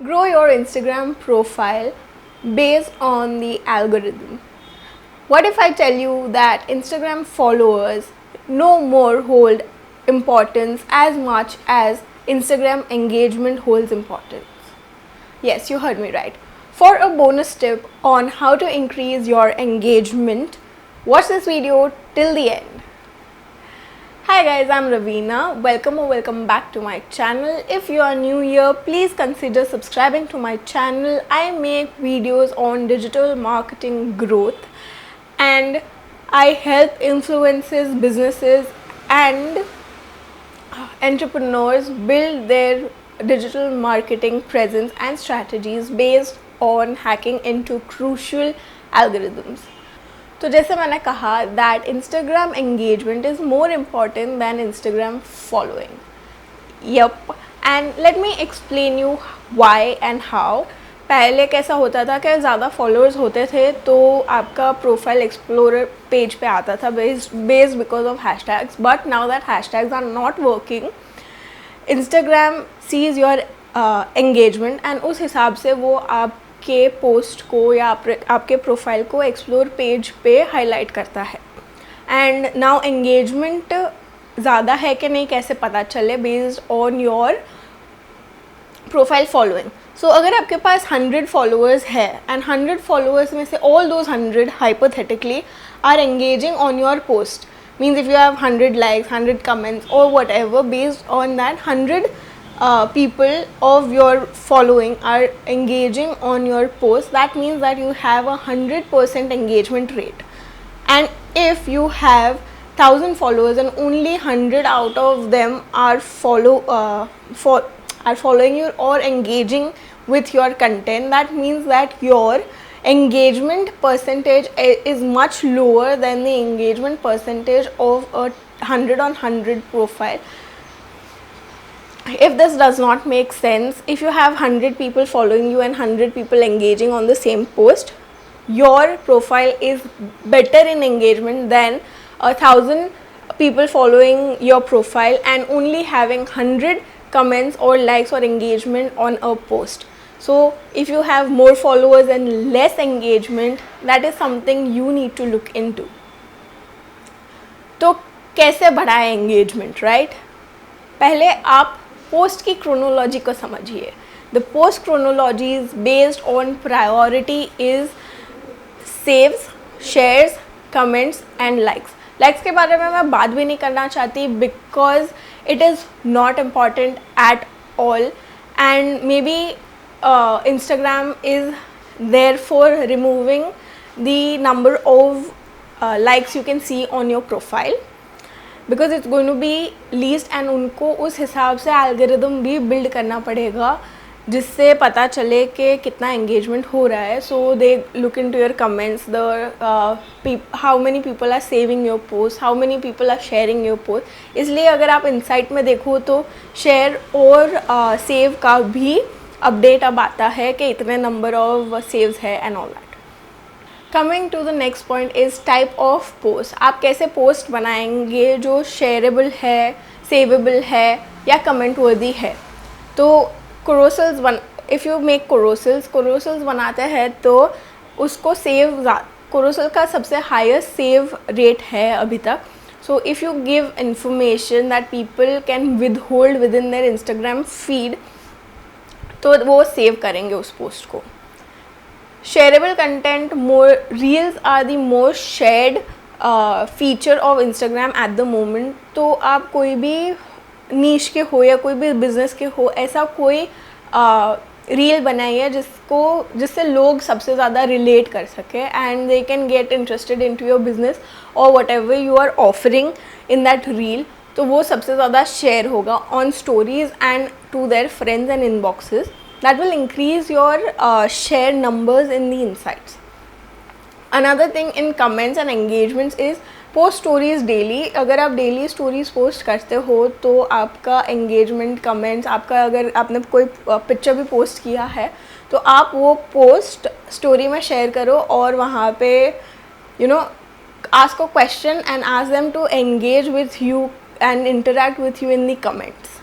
Grow your Instagram profile based on the algorithm. What if I tell you that Instagram followers no more hold importance as much as Instagram engagement holds importance? Yes, you heard me right. For a bonus tip on how to increase your engagement, watch this video till the end. Hi guys, I'm Ravina. Welcome back to my channel. If you are new here, please consider subscribing to my channel. I make videos on digital marketing growth and I help influencers, businesses and entrepreneurs build their digital marketing presence and strategies based on hacking into crucial algorithms. तो जैसे मैंने कहा that Instagram engagement is more important than Instagram following. Yup, and let me explain you why and how. पहले कैसा होता था कि ज़्यादा फॉलोअर्स होते थे तो आपका प्रोफाइल एक्सप्लोरर पेज पे आता था based because of hashtags, but now that hashtags are not working, Instagram sees your engagement and उस हिसाब से वो आपके पोस्ट को या आपके प्रोफाइल को एक्सप्लोर पेज पे हाईलाइट करता है. एंड नाउ एंगेजमेंट ज़्यादा है कि नहीं कैसे पता चले? Based on your profile following. So अगर आपके पास 100 फॉलोअर्स है एंड 100 फॉलोअर्स में से all those 100 hypothetically are engaging on your post, means if you have 100 likes, 100 comments or whatever, based on that 100 people of your following are engaging on your post, that means that you have a 100% engagement rate. And if you have 1000 followers and only 100 out of them are following you or engaging with your content, that means that your engagement percentage is much lower than the engagement percentage of a 100 on 100 profile. If this does not make sense, if you have 100 people following you and 100 people engaging on the same post, your profile is better in engagement than 1000 people following your profile and only having 100 comments or likes or engagement on a post. So if you have more followers and less engagement, that is something you need to look into. तो कैसे बढ़ाएं engagement, right? पहले आप post की chronology को समझिए. The post chronology is based on priority is saves, shares, comments and likes. Likes के बारे में मैं बात भी नहीं करना चाहती because it is not important at all and may be Instagram is therefore removing the number of likes you can see on your profile because it's going to be least and उनको उस हिसाब से algorithm भी build करना पड़ेगा जिससे पता चले कि कितना engagement हो रहा है. So they look into your comments, the how many people are saving your post, how many people are sharing your post. इसलिए अगर आप insight में देखो तो share और save का भी अपडेट अब आता है कि इतने नंबर ऑफ सेव्स है and all that. Coming to the next point is type of post. आप कैसे पोस्ट बनाएंगे जो शेयरेबल है, सेवेबल है या कमेंट वर्दी है. तो कोरोसल्स इफ़ यू मेक कोरोसल्स बनाते हैं तो उसको कोरोसल का सबसे हाईएस्ट सेव रेट है अभी तक. So if you give information that people can withhold within their Instagram feed तो वो सेव करेंगे उस पोस्ट को. Shareable content, more reels are the most shared feature of Instagram at the moment. तो आप कोई भी नीश के हो या कोई भी बिजनेस के हो, ऐसा कोई रील बनाइए जिससे लोग सबसे ज़्यादा रिलेट कर सके and they can get interested into your business or whatever you are offering in that reel. तो वो सबसे ज़्यादा शेयर होगा on stories and to their friends and inboxes. That will increase your share numbers in the insights. Another thing in comments and engagements is post stories daily. अगर आप daily stories post करते हो तो आपका engagement, comments, आपका अगर आपने कोई पिक्चर भी पोस्ट किया है तो आप वो पोस्ट स्टोरी में शेयर करो और वहाँ पे ask a question and ask them to engage with you and interact with you in the comments.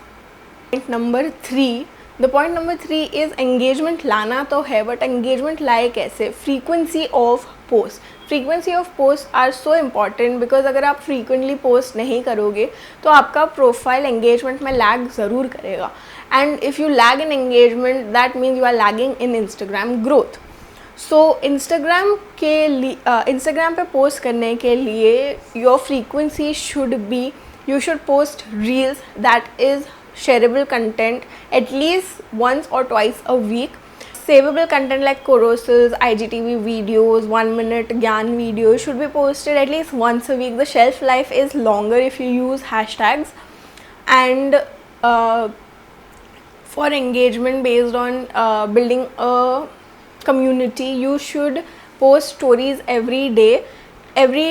Point number 3, the point number 3 is engagement लाना तो है, बट एंगेजमेंट लाए कैसे? Frequency of post. Frequency of post are so important because अगर आप frequently post नहीं करोगे तो आपका प्रोफाइल एंगेजमेंट में लैग ज़रूर करेगा. And if you lag in engagement that means you are lagging in Instagram growth. So Instagram के लिए इंस्टाग्राम पे पोस्ट करने के लिए your frequency should be, you should post reels that is shareable content at least once or twice a week. Savable content like carousels, IGTV videos, 1 minute gyan videos should be posted at least once a week. The shelf life is longer if you use hashtags. And for engagement based on building a community, you should post stories every day. Every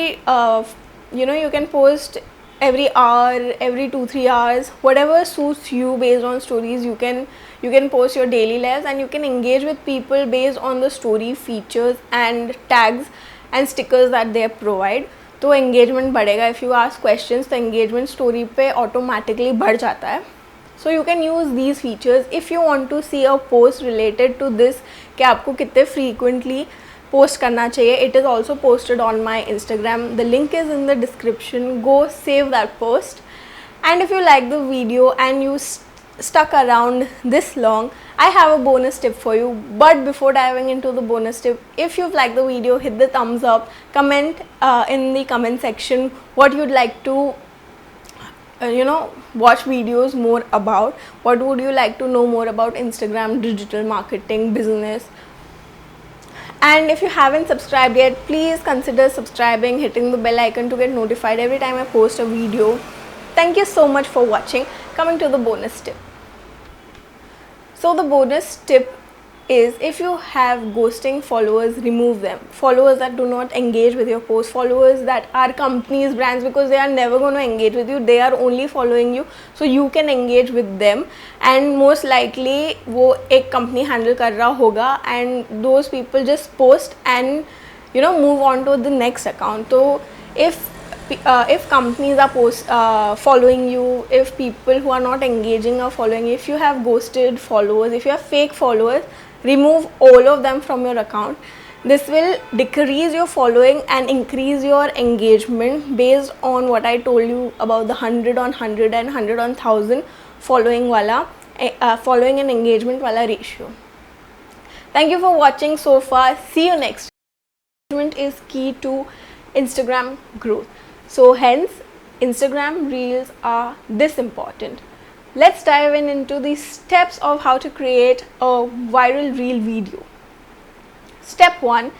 you can post every hour, every 2-3 hours, whatever suits you based on stories. You can post your daily lives and you can engage with people based on the story features and tags and stickers that they provide. तो engagement बढ़ेगा. If you ask questions तो engagement story पे automatically बढ़ जाता है. So you can use these features if you want to see a post related to this कि आपको कितने frequently पोस्ट करना चाहिए. It is also posted on my Instagram. The link is in the description. Go save that post. And if you like the video and you stuck around this long, I have a bonus tip for you. But before diving into the bonus tip, if you've liked the video, hit the thumbs up. Comment in the comment section what you'd like to watch videos more about. What would you like to know more about Instagram, digital marketing, business? And if you haven't subscribed yet, please consider subscribing, hitting the bell icon to get notified every time I post a video. Thank you so much for watching. Coming to the bonus tip. So the bonus tip is, if you have ghosting followers, remove them. Followers that do not engage with your post, followers that are companies, brands, because they are never going to engage with you. They are only following you so you can engage with them, and most likely वो एक company handle कर रहा होगा, and those people just post and move on to the next account. So if companies are following you, if people who are not engaging are following you, if you have ghosted followers, if you have fake followers, remove all of them from your account. This will decrease your following and increase your engagement based on what I told you about the 100 on 100 and 100 on 1000 following and engagement wala ratio. Thank you for watching so far. See you next. Engagement is key to Instagram growth. So hence Instagram reels are this important. Let's dive into the steps of how to create a viral reel video. Step 1